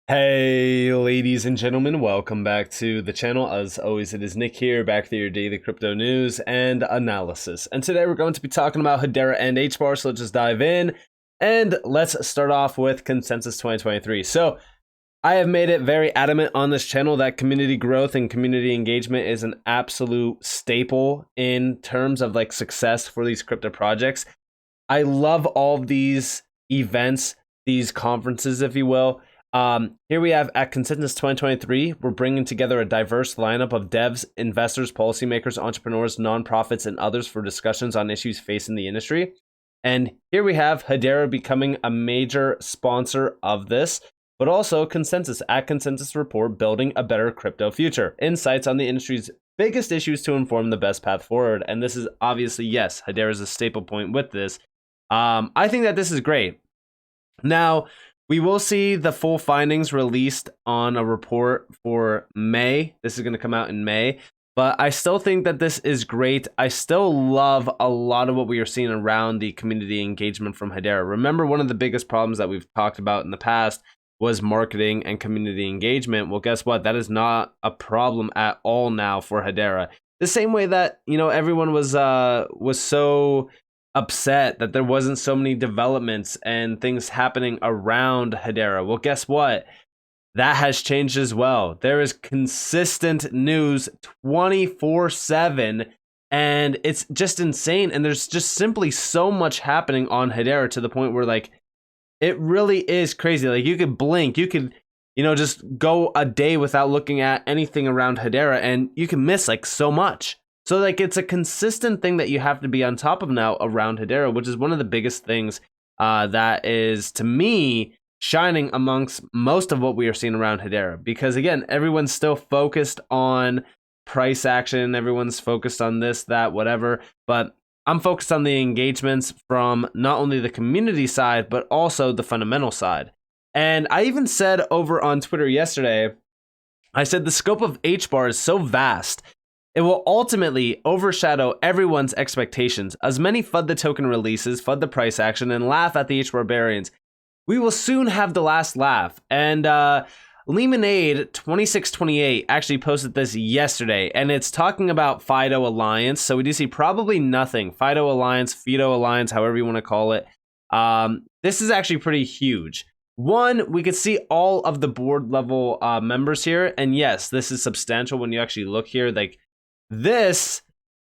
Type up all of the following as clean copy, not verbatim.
Hey, ladies and gentlemen, welcome back to the channel. As always, it is Nick here, back with your daily crypto news and analysis. And today we're going to be talking about Hedera and HBAR, so let's just dive in. And let's start off with Consensus 2023. So I have made it very adamant on this channel that community growth and community engagement is an absolute staple in terms of like success for these crypto projects. I love all of these events, these conferences, if you will. Here we have at Consensus 2023, we're bringing together a diverse lineup of devs, investors, policymakers, entrepreneurs, nonprofits, and others for discussions on issues facing the industry. And here we have Hedera becoming a major sponsor of this, but also Consensus at Consensus Report, building a better crypto future. Insights on the industry's biggest issues to inform the best path forward. And this is obviously, yes, Hedera is a staple point with this. I think that this is great. Now, we will see the full findings released on a report for May. This is going to come out in May, but I still think that this is great. I still love a lot of what we are seeing around the community engagement from Hedera. Remember, one of the biggest problems that we've talked about in the past was marketing and community engagement. Well, guess what? That is not a problem at all now for Hedera. The same way that, everyone was so upset that there wasn't so many developments and things happening around Hedera. Well, guess what? That has changed as well. There is consistent news 24/7, and it's just insane. And there's just simply so much happening on Hedera to the point where like it really is crazy. Like you could blink, you could just go a day without looking at anything around Hedera, and you can miss like so much. So like it's a consistent thing that you have to be on top of now around Hedera, which is one of the biggest things that is, to me, shining amongst most of what we are seeing around Hedera. Because again, everyone's still focused on price action. Everyone's focused on this, that, whatever. But I'm focused on the engagements from not only the community side, but also the fundamental side. And I even said over on Twitter yesterday, I said the scope of HBAR is so vast, it will ultimately overshadow everyone's expectations. As many FUD the token releases, FUD the price action, and laugh at the HBAR variants, we will soon have the last laugh. And Lemonade 2628 actually posted this yesterday, and it's talking about FIDO Alliance. So we do see probably nothing. FIDO Alliance, FIDO Alliance, however you want to call it. This is actually pretty huge. One, we could see all of the board level members here. And yes, this is substantial when you actually look here. Like, this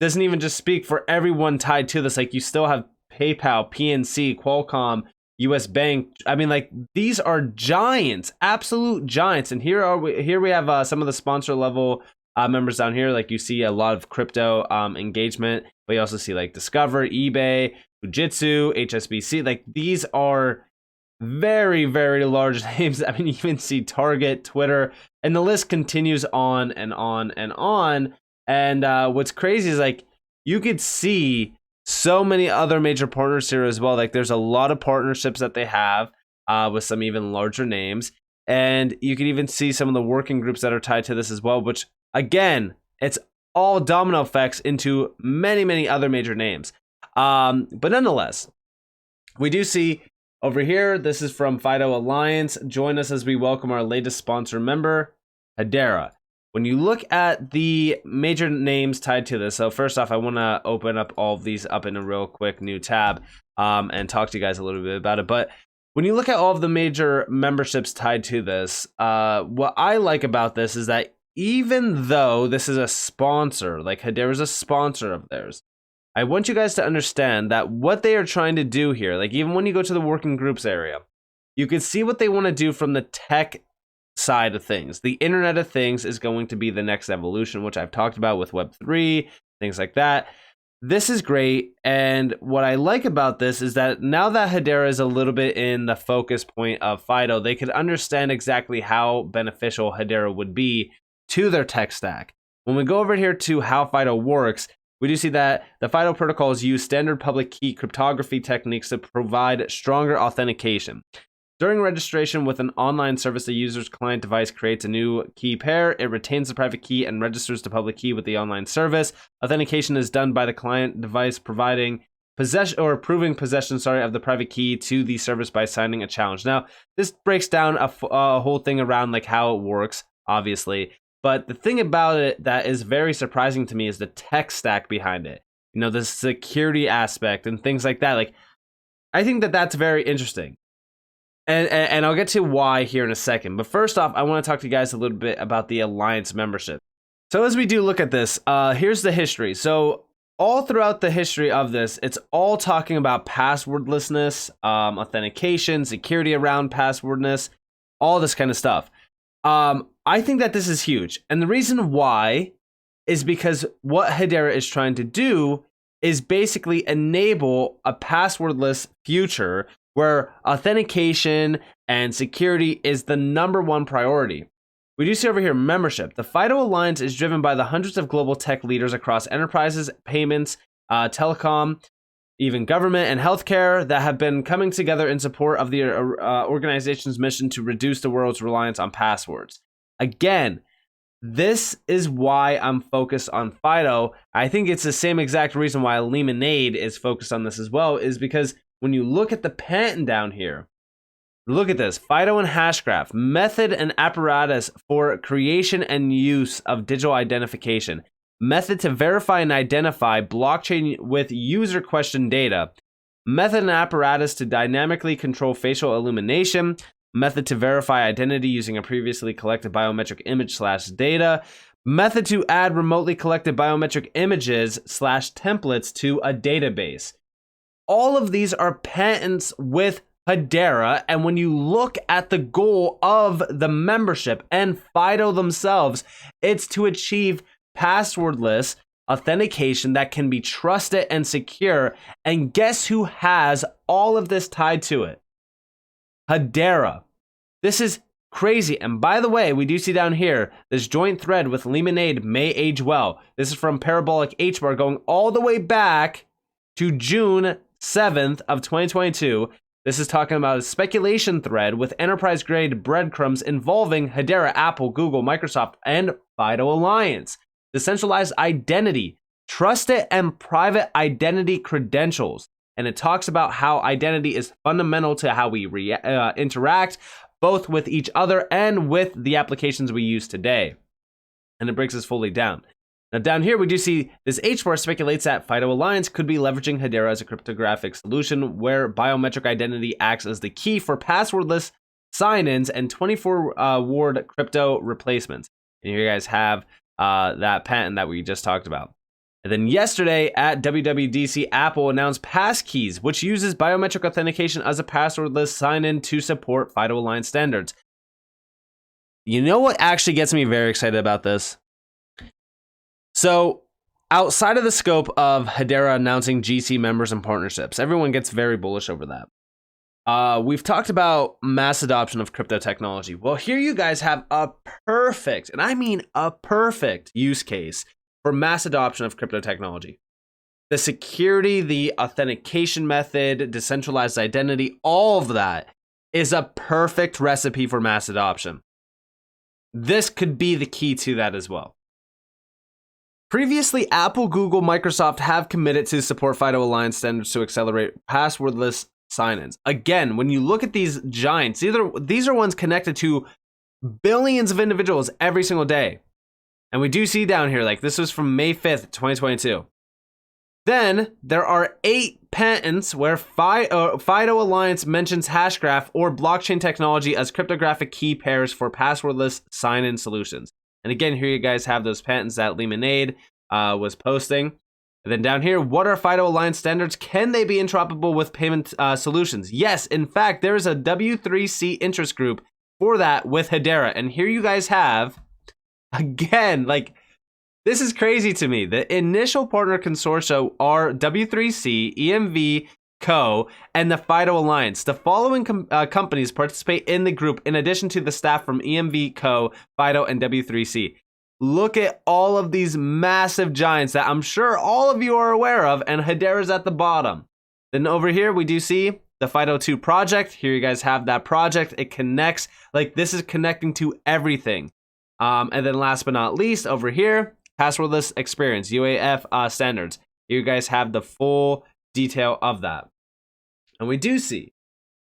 doesn't even just speak for everyone tied to this. Like you still have PayPal, PNC, Qualcomm, US Bank. I mean, like these are giants, absolute giants. And here we have some of the sponsor level members down here. Like you see a lot of crypto engagement, but you also see like Discover, eBay, Fujitsu, HSBC. Like these are very, very large names. I mean, you even see Target, Twitter, and the list continues on and on and on. And what's crazy is like you could see so many other major partners here as well. Like there's a lot of partnerships that they have with some even larger names. And you can even see some of the working groups that are tied to this as well, which again, it's all domino effects into many, many other major names. But nonetheless, we do see over here, this is from FIDO Alliance. Join us as we welcome our latest sponsor member, Hedera. When you look at the major names tied to this, so first off, I want to open up all of these up in a real quick new tab and talk to you guys a little bit about it. But when you look at all of the major memberships tied to this, what I like about this is that even though this is a sponsor, like Hedera is a sponsor of theirs, I want you guys to understand that what they are trying to do here, like even when you go to the working groups area, you can see what they want to do from the tech side of things. The Internet of Things is going to be the next evolution, which I've talked about with Web3, things like that. This is great. And what I like about this is that now that Hedera is a little bit in the focus point of FIDO, they could understand exactly how beneficial Hedera would be to their tech stack. When we go over here to how FIDO works, we do see that the FIDO protocols use standard public key cryptography techniques to provide stronger authentication. During registration with an online service, the user's client device creates a new key pair. It retains the private key and registers the public key with the online service. Authentication is done by the client device providing possession or proving possession, of the private key to the service by signing a challenge. Now, this breaks down a whole thing around like how it works, obviously. But the thing about it that is very surprising to me is the tech stack behind it. You know, the security aspect and things like that. Like, I think that that's very interesting. And I'll get to why here in a second. But first off, I want to talk to you guys a little bit about the Alliance membership. So as we do look at this, here's the history. So all throughout the history of this, it's all talking about passwordlessness, authentication, security around passwordness, all this kind of stuff. I think that this is huge. And the reason why is because what Hedera is trying to do is basically enable a passwordless future where authentication and security is the #1 priority. We do see over here membership. The FIDO Alliance is driven by the hundreds of global tech leaders across enterprises, payments, telecom, even government and healthcare that have been coming together in support of the organization's mission to reduce the world's reliance on passwords. Again, this is why I'm focused on FIDO. I think it's the same exact reason why Lemonade is focused on this as well, is because when you look at the patent down here, look at this. FIDO and Hashgraph, method and apparatus for creation and use of digital identification. Method to verify and identify blockchain with user question data. Method and apparatus to dynamically control facial illumination. Method to verify identity using a previously collected biometric image/data. Method to add remotely collected biometric images /templates to a database. All of these are patents with Hedera, and when you look at the goal of the membership and FIDO themselves, it's to achieve passwordless authentication that can be trusted and secure. And guess who has all of this tied to it? Hedera. This is crazy. And by the way, we do see down here this joint thread with Lemonade may age well. This is from Parabolic HBAR going all the way back to June 7th of 2022. This is talking about a speculation thread with enterprise-grade breadcrumbs involving Hedera, Apple, Google, Microsoft, and FIDO Alliance. Decentralized identity, trusted and private identity credentials. And it talks about how identity is fundamental to how we interact, both with each other and with the applications we use today. And it breaks this fully down. Now down here, we do see this HBAR speculates that FIDO Alliance could be leveraging Hedera as a cryptographic solution where biometric identity acts as the key for passwordless sign-ins and 24-word crypto replacements. And here you guys have that patent that we just talked about. And then yesterday at WWDC, Apple announced Passkeys, which uses biometric authentication as a passwordless sign-in to support FIDO Alliance standards. You know what actually gets me very excited about this? So, outside of the scope of Hedera announcing GC members and partnerships, everyone gets very bullish over that. We've talked about mass adoption of crypto technology. Well, here you guys have a perfect, and I mean a perfect use case for mass adoption of crypto technology. The security, the authentication method, decentralized identity, all of that is a perfect recipe for mass adoption. This could be the key to that as well. Previously, Apple, Google, Microsoft have committed to support FIDO Alliance standards to accelerate passwordless sign-ins. Again, when you look at these giants, these are ones connected to billions of individuals every single day. And we do see down here, like this was from May 5th, 2022. Then there are 8 patents where FIDO Alliance mentions Hashgraph or blockchain technology as cryptographic key pairs for passwordless sign-in solutions. And again, here you guys have those patents that Lemonade was posting. And then down here, what are FIDO Alliance standards? Can they be interoperable with payment solutions? Yes, in fact, there is a W3C interest group for that with Hedera. And here you guys have, again, like, this is crazy to me. The initial partner consortia are W3C, EMV Co., and the FIDO Alliance. The following companies participate in the group in addition to the staff from EMV Co., FIDO, and W3C. Look at all of these massive giants that I'm sure all of you are aware of, and Hedera's at the bottom. Then over here, we do see the FIDO2 project. Here you guys have that project. It connects, like this is connecting to everything. And then last but not least, over here, Passwordless Experience, UAF standards. You guys have the full detail of that. And we do see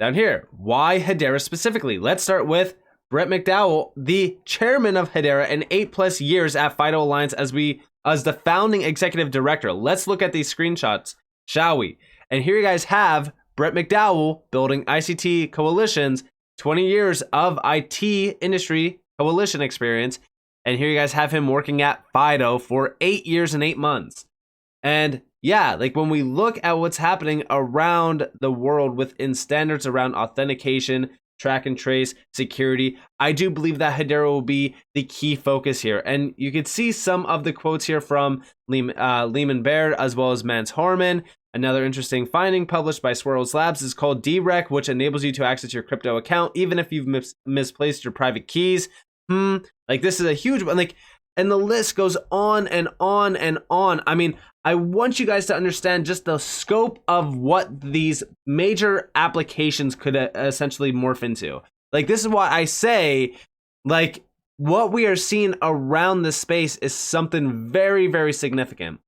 down here, why Hedera specifically? Let's start with Brett McDowell, the chairman of Hedera and 8+ years at FIDO Alliance as the founding executive director. Let's look at these screenshots, shall we? And here you guys have Brett McDowell building ICT coalitions, 20 years of IT industry coalition experience. And here you guys have him working at FIDO for 8 years and 8 months. And yeah, like when we look at what's happening around the world within standards around authentication, track and trace, security, I do believe that Hedera will be the key focus here. And you can see some of the quotes here from Lehman Baird as well as Mance Harmon. Another interesting finding published by Swirls Labs is called DREC, which enables you to access your crypto account even if you've misplaced your private keys. Like this is a huge one. Like, and the list goes on and on and on. I mean, I want you guys to understand just the scope of what these major applications could essentially morph into. Like, this is why I say, like, what we are seeing around this space is something very, very significant.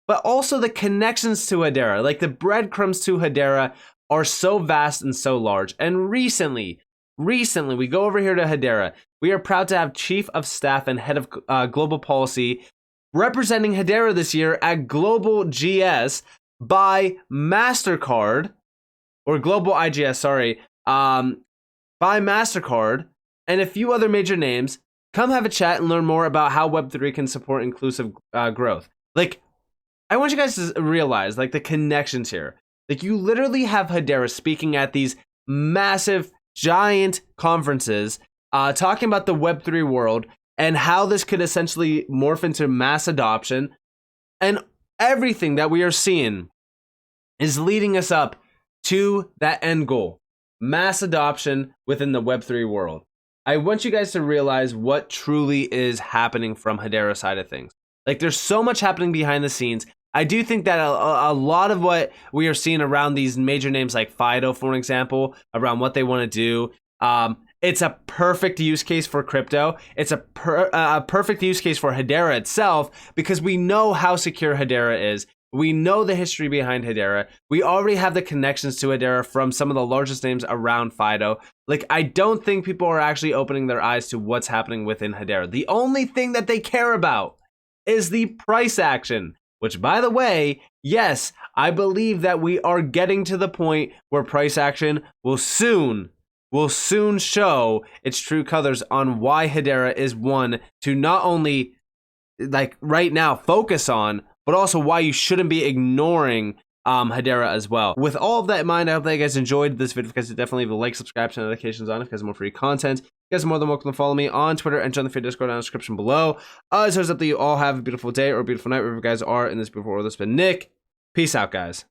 But also the connections to Hedera, like the breadcrumbs to Hedera are so vast and so large. And recently, we go over here to Hedera. We are proud to have Chief of Staff and Head of Global Policy representing Hedera this year at Global GS by MasterCard, or Global IGS, sorry, by MasterCard, and a few other major names. Come have a chat and learn more about how Web3 can support inclusive growth. Like, I want you guys to realize, like, the connections here. Like, you literally have Hedera speaking at these massive, giant conferences, talking about the Web3 world, and how this could essentially morph into mass adoption. And everything that we are seeing is leading us up to that end goal, mass adoption within the Web3 world. I want you guys to realize what truly is happening from Hedera's side of things. Like, there's so much happening behind the scenes. I do think that a lot of what we are seeing around these major names like FIDO, for example, around what they want to do, it's a perfect use case for crypto. It's a perfect use case for Hedera itself, because we know how secure Hedera is. We know the history behind Hedera. We already have the connections to Hedera from some of the largest names around FIDO. Like, I don't think people are actually opening their eyes to what's happening within Hedera. The only thing that they care about is the price action, which, by the way, yes, I believe that we are getting to the point where price action will soon show its true colors on why Hedera is one to not only, like, right now focus on, but also why you shouldn't be ignoring Hedera as well. With all of that in mind, I hope that you guys enjoyed this video. If you guys definitely leave a like, subscribe, turn notifications on if you guys have more free content. You guys are more than welcome to follow me on Twitter and join the free Discord down in the description below. As it's up that you all have a beautiful day or a beautiful night wherever you guys are in this beautiful world. This has been Nick. Peace out, guys.